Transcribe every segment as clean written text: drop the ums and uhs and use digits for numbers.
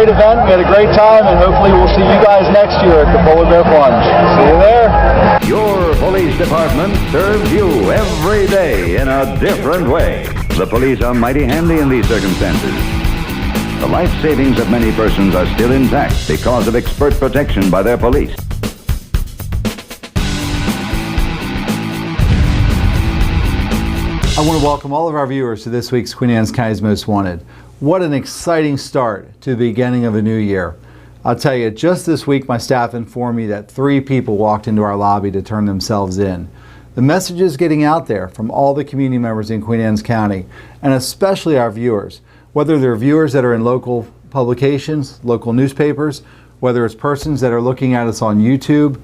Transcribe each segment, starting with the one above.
great event. We had a great time, and hopefully we'll see you guys next year at the Polar Bear Plunge. See you there. Your police department serves you every day in a different way. The police are mighty handy in these circumstances. The life savings of many persons are still intact because of expert protection by their police. I want to welcome all of our viewers to this week's Queen Anne's County's Most Wanted. What an exciting start to the beginning of a new year. I'll tell you, just this week my staff informed me that 3 people walked into our lobby to turn themselves in. The message is getting out there from all the community members in Queen Anne's County, and especially our viewers. Whether they're viewers that are in local publications, local newspapers, whether it's persons that are looking at us on YouTube.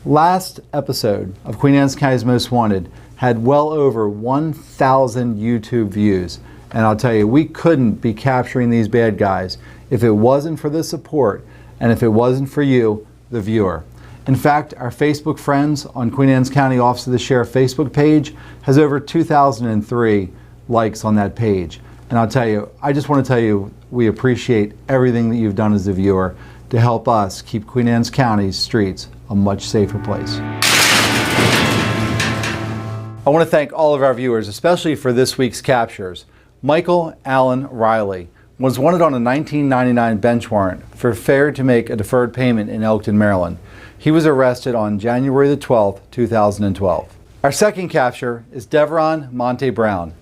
Last episode of Queen Anne's County's Most Wanted had well over 1,000 YouTube views. And I'll tell you, we couldn't be capturing these bad guys if it wasn't for the support and if it wasn't for you, the viewer. In fact, our Facebook friends on Queen Anne's County Office of the Sheriff Facebook page has over 2,003 likes on that page. And I'll tell you, I just want to tell you, we appreciate everything that you've done as a viewer to help us keep Queen Anne's County's streets a much safer place. I want to thank all of our viewers, especially for this week's captures. Michael Allen Riley was wanted on a 1999 bench warrant for failure to make a deferred payment in Elkton, Maryland. He was arrested on January the 12th, 2012. Our second capture is Deveron Monte Brown.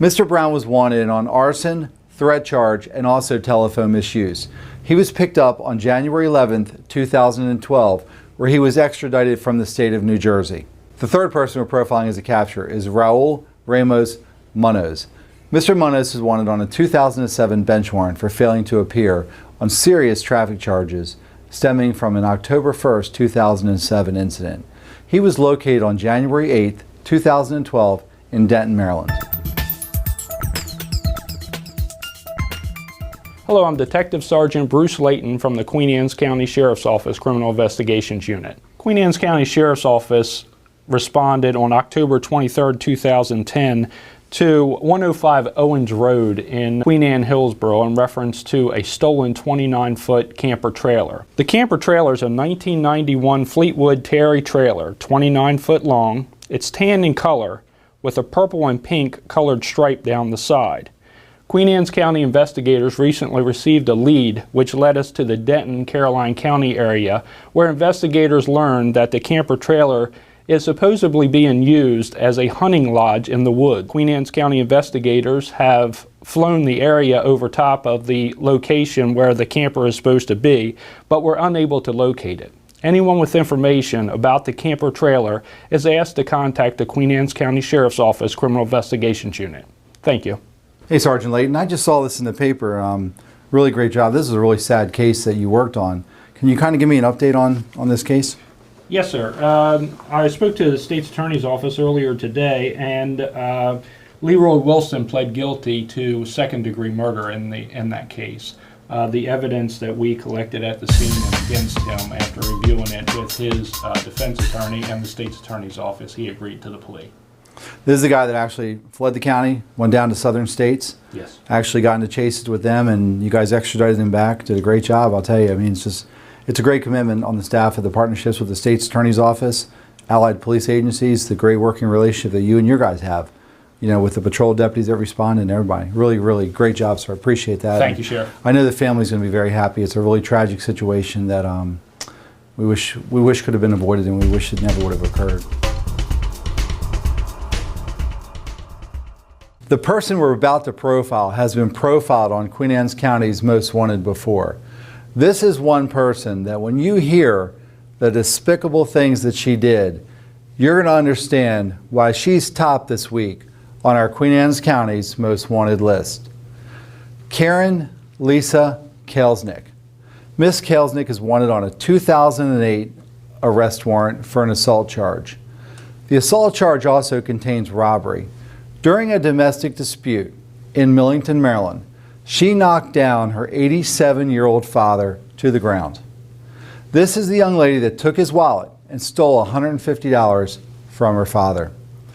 Mr. Brown was wanted on arson, threat charge, and also telephone misuse. He was picked up on January 11th, 2012, where he was extradited from the state of New Jersey. The third person we're profiling as a capture is Raul Ramos Munoz. Mr. Munoz is wanted on a 2007 bench warrant for failing to appear on serious traffic charges stemming from an October 1st, 2007 incident. He was located on January 8th, 2012 in Denton, Maryland. Hello, I'm Detective Sergeant Bruce Layton from the Queen Anne's County Sheriff's Office Criminal Investigations Unit. Queen Anne's County Sheriff's Office responded on October 23, 2010 to 105 Owens Road in Queen Anne, Hillsborough in reference to a stolen 29-foot camper trailer. The camper trailer is a 1991 Fleetwood Terry trailer, 29 foot long. It's tan in color with a purple and pink colored stripe down the side. Queen Anne's County investigators recently received a lead which led us to the Denton, Caroline County area, where investigators learned that the camper trailer is supposedly being used as a hunting lodge in the woods. Queen Anne's County investigators have flown the area over top of the location where the camper is supposed to be, but were unable to locate it. Anyone with information about the camper trailer is asked to contact the Queen Anne's County Sheriff's Office Criminal Investigations Unit. Thank you. Hey, Sergeant Layton, I just saw this in the paper. Really great job. This is a really sad case that you worked on. Can you kind of give me an update on this case? Yes, sir. I spoke to the State's Attorney's Office earlier today, and Leroy Wilson pled guilty to second-degree murder in that case. The evidence that we collected at the scene against him, after reviewing it with his defense attorney and the State's Attorney's Office, he agreed to the plea. This is the guy that actually fled the county, went down to southern states. Yes. Actually got into chases with them, and you guys extradited him back. Did a great job, I'll tell you. I mean, it's a great commitment on the staff of the partnerships with the State's Attorney's Office, allied police agencies, the great working relationship that you and your guys have, you know, with the patrol deputies that respond and everybody. Really, really great job, sir. I appreciate that. Thank you, Sheriff. I know the family's going to be very happy. It's a really tragic situation that we wish could have been avoided, and we wish it never would have occurred. The person we're about to profile has been profiled on Queen Anne's County's Most Wanted before. This is one person that when you hear the despicable things that she did, you're going to understand why she's top this week on our Queen Anne's County's Most Wanted list. Karen Lisa Kalesnik. Miss Kalesnik is wanted on a 2008 arrest warrant for an assault charge. The assault charge also contains robbery. During a domestic dispute in Millington, Maryland, she knocked down her 87-year-old father to the ground. This is the young lady that took his wallet and stole $150 from her father.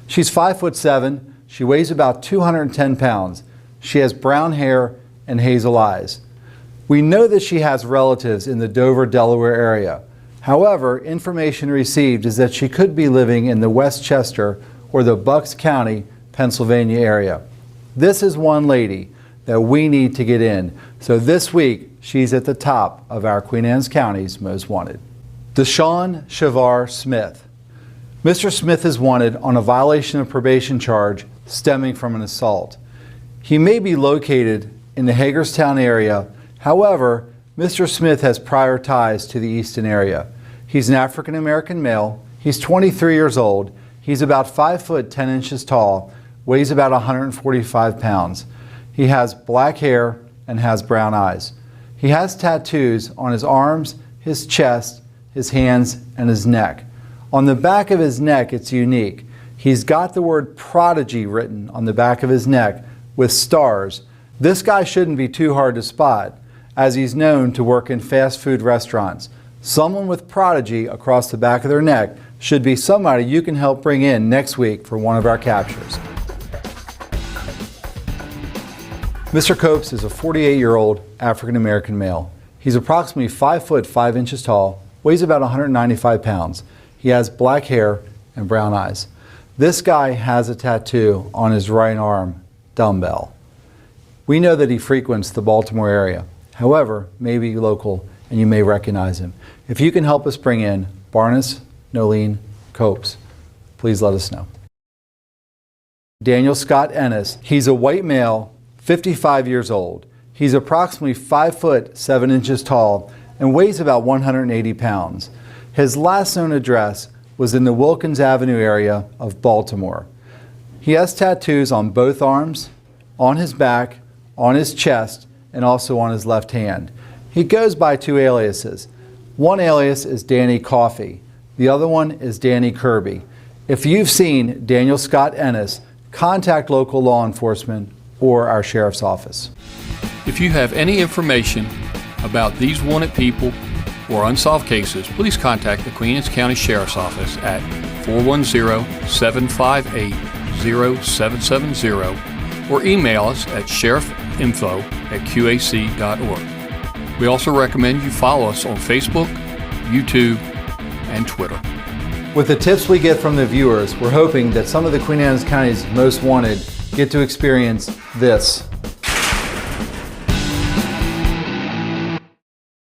She's 5'7". She weighs about 210 pounds. She has brown hair and hazel eyes. We know that she has relatives in the Dover, Delaware area. However, information received is that she could be living in the Westchester or the Bucks County, Pennsylvania area. This is one lady that we need to get in. So this week, she's at the top of our Queen Anne's County's Most Wanted. Deshaun Shavar Smith. Mr. Smith is wanted on a violation of probation charge stemming from an assault. He may be located in the Hagerstown area. However, Mr. Smith has prior ties to the Easton area. He's an African American male. He's 23 years old. He's about 5 foot 10 inches tall, weighs about 145 pounds. He has black hair and has brown eyes. He has tattoos on his arms, his chest, his hands, and his neck. On the back of his neck, it's unique. He's got the word prodigy written on the back of his neck with stars. This guy shouldn't be too hard to spot, as he's known to work in fast food restaurants. Someone with prodigy across the back of their neck should be somebody you can help bring in next week for one of our captures. Mr. Copes is a 48-year-old African American male. He's approximately 5 foot 5 inches tall, weighs about 195 pounds. He has black hair and brown eyes. This guy has a tattoo on his right arm, dumbbell. We know that he frequents the Baltimore area. However, maybe local and you may recognize him. If you can help us bring in Barnes Nolene Copes, please let us know. Daniel Scott Ennis. He's a white male, 55 years old. He's approximately 5 foot 7 inches tall and weighs about 180 pounds. His last known address was in the Wilkins Avenue area of Baltimore. He has tattoos on both arms, on his back, on his chest, and also on his left hand. He goes by 2 aliases. One alias is Danny Coffey. The other one is Danny Kirby. If you've seen Daniel Scott Ennis, contact local law enforcement or our sheriff's office. If you have any information about these wanted people or unsolved cases, please contact the Queen Anne's County Sheriff's Office at 410-758-0770 or email us at sheriffinfo@qac.org. We also recommend you follow us on Facebook, YouTube, and Twitter. With the tips we get from the viewers, we're hoping that some of the Queen Anne's County's Most Wanted get to experience this.